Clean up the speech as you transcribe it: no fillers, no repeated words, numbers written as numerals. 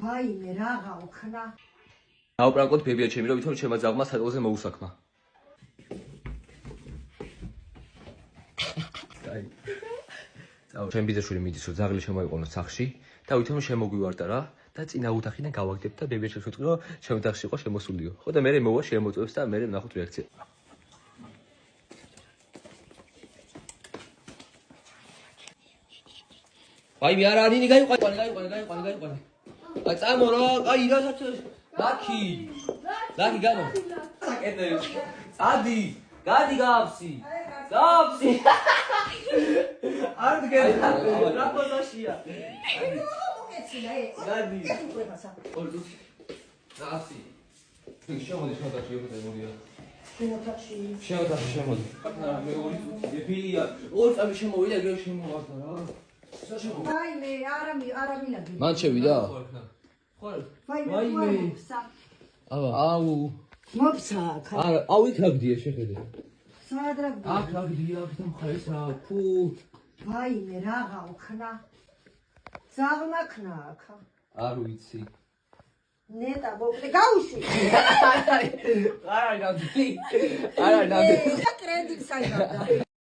ვაიმე რაღა უქნა. დავპრანკოთ ბებია ჩემი რომ ვითომ ჩემმა ძაღლმა სატელზე მოუსაქმა. აი. წავა ჩემ ბიძაშვილი მიდის რომ ძაღლი შემოიყვანოს სახლში და ვითომ შემოგვივარდა რა და წინა ოთახიდან გავაგდებ და ბებია ჩემს ვიტყვი რომ ჩემ ოთახში იყო შემოსულიო. ხო და მე მოვა შემოწევს და მე ვნახოთ რეაქცია. აი მე არა ნინი გაიყვანე. აი წამო რა, აი რასაც ლაკი გამა. საკეთე. გადი გავსი. არ დგენ. რა პოზაშია. გადი. გავსი. შემოდი შევდაში მოდია. შემოდი. მე ორი ფილია. ორი წამი შემოვიდა, ეგრე შემოვარდა რა. ვაიმე არავინადი. მან შევიდა? ვაიმე. აუ. მოფსა. არა, აუ იქ აგდია შეხედე. სად რაგდია? აქ აგდია, აქ მხარეს რა. ფუ. ვაიმე რაღა უქნა. ძაღლმა ქნა აქ. არ ვიცი. ნეტა მოკლე გაუშვი. არა, ნადი. არა, ნადი. კრედიტს აიღებდა.